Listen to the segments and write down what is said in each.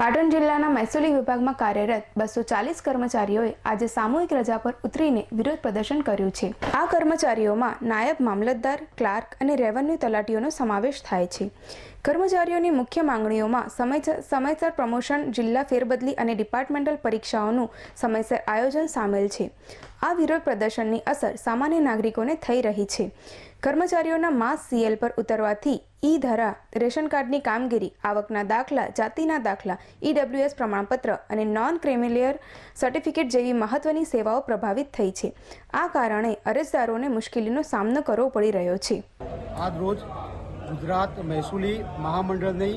પાટણ જિલ્લાના મહેસૂલી વિભાગમાં કાર્યરત 240 કર્મચારીઓએ આજે સામૂહિક રજા પર ઉતરીને વિરોધ પ્રદર્શન કર્યું છે। આ કર્મચારીઓમાં નાયબ મામલતદાર, ક્લાર્ક અને રેવન્યુ તલાટીઓનો સમાવેશ થાય છે। કર્મચારીઓની મુખ્ય માંગણીઓમાં સમયસર પ્રમોશન, જિલ્લા ફેરબદલી અને ડિપાર્ટમેન્ટલ પરીક્ષાઓનું સમયસર આયોજન સામેલ છે। આ વિરોધ પ્રદર્શનની અસર સામાન્ય નાગરિકોને થઈ રહી છે। કર્મચારીઓના માસ સીએલ પર ઉતરવાથી ઈ-ધરા, રેશન કાર્ડની કામગીરી, આવકના દાખલા, જાતિના દાખલા, ઈડબ્લ્યુએસ પ્રમાણપત્ર અને નોન ક્રિમિલિયર સર્ટિફિકેટ જેવી મહત્વની સેવાઓ પ્રભાવિત થઈ છે। આ કારણે અરજદારોને મુશ્કેલીનો સામનો કરવો પડી રહ્યો છે। આજ રોજ ગુજરાત મહેસૂલી મહામંડળની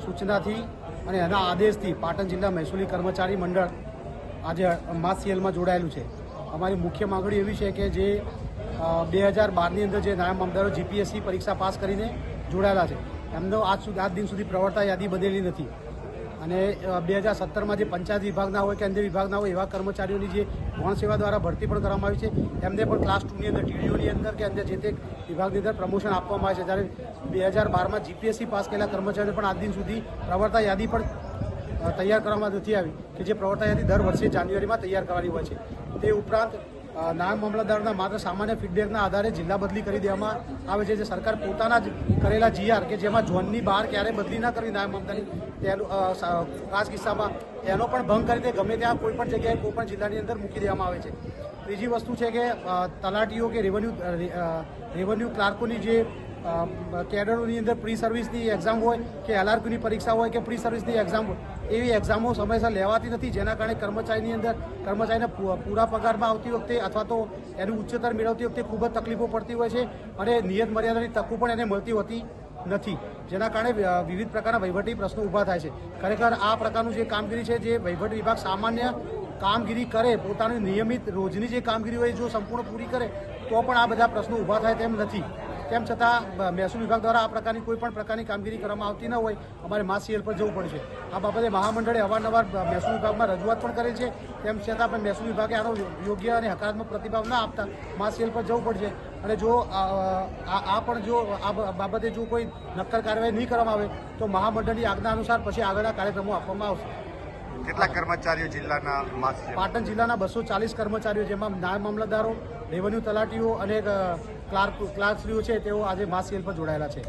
સૂચનાથી અને એના આદેશથી પાટણ જિલ્લા મહેસૂલી કર્મચારી મંડળ આજે માસ સીએલમાં જોડાયેલું છે। અમારી મુખ્ય માગણી એવી છે કે જે 2012ની અંદર જે નાયબ મામલતદારો જીપીએસસી પરીક્ષા પાસ કરીને જોડાયેલા છે એમનો આજ દિન સુધી પ્રવર્તા યાદી બદલેલી નથી અને 2017માં જે પંચાયત વિભાગના હોય કે અન્ય વિભાગના હોય એવા કર્મચારીઓની જે ગૌણ સેવા દ્વારા ભરતી પણ કરવામાં આવી છે એમને પણ ક્લાસ 2ની અંદર ટીડીઓની અંદર કે અન્ય જે તે વિભાગની અંદર પ્રમોશન આપવામાં આવે છે। જ્યારે 2012માં જીપીએસસી પાસ કરેલા કર્મચારીઓ પણ આજ દિન સુધી પ્રવર્તા યાદી પણ તૈયાર કરવામાં નથી આવી કે જે પ્રવર્તા યાદી દર વર્ષે જાન્યુઆરીમાં તૈયાર કરવાની હોય છે। તે ઉપરાંત નાયબ મામલતદારના માત્ર સામાન્ય ફીડબેકના આધારે જિલ્લા બદલી કરી દેવામાં આવે છે। જે સરકાર પોતાના જ કરેલા જીઆર કે જેમાં ઝોનની બહાર ક્યારે બદલી ના કરવી નાયબ મામલતદારની તેનું ખાસ કિસ્સામાં એનો પણ ભંગ કરી દે, ગમે ત્યાં કોઈ પણ જગ્યાએ કોઈ પણ જિલ્લાની અંદર મૂકી દેવામાં આવે છે। ત્રીજી વસ્તુ છે કે તલાટીઓ કે રેવન્યુ ક્લાર્કોની જે કેડરોની અંદર પ્રી સર્વિસની એક્ઝામ હોય કે એલઆરક્યુની પરીક્ષા હોય કે પ્રી સર્વિસની એક્ઝામ હોય એવી એક્ઝામો સમયસર લેવાતી નથી, જેના કારણે કર્મચારીને પૂરા પગારમાં આવતી વખતે અથવા તો એનું ઉચ્ચતર મેળવતી વખતે ખૂબ જ તકલીફો પડતી હોય છે અને નિયત મર્યાદાની તકો પણ એને મળતી હોતી નથી, જેના કારણે વિવિધ પ્રકારના વહીવટી પ્રશ્નો ઊભા થાય છે। ખરેખર આ પ્રકારનું જે કામગીરી છે, જે વહીવટી વિભાગ સામાન્ય કામગીરી કરે, પોતાની નિયમિત રોજની જે કામગીરી હોય જો સંપૂર્ણ પૂરી કરે તો પણ આ બધા પ્રશ્નો ઊભા થાય તેમ નથી। તેમ છતાં મહેસૂલ વિભાગ દ્વારા આ પ્રકારની કોઈ પણ પ્રકારની કામગીરી કરવામાં આવતી ન હોય અમારે માસ સીએલ પર જવું પડશે। આ બાબતે મહામંડળે અવારનવાર મહેસૂલ વિભાગમાં રજૂઆત પણ કરેલ છે, તેમ છતાં પણ મહેસૂલ વિભાગે આનો યોગ્ય અને હકારાત્મક પ્રતિભાવ ના આપતા માસ સીએલ પર જવું પડશે અને જો આ બાબતે જો કોઈ નક્કર કાર્યવાહી નહીં કરવામાં આવે તો મહામંડળની આજ્ઞા અનુસાર પછી આગળના કાર્યક્રમો આપવામાં આવશે। કેટલા કર્મચારીઓ જિલ્લાના પાટણ જિલ્લાના 240 કર્મચારીઓ, જેમાં નાયબ મામલતદારો, રેવન્યુ તલાટીઓ અને ક્લાર્કશ્રીઓ છે, તેઓ આજે માસ સીએલ પર જોડાયેલા છે।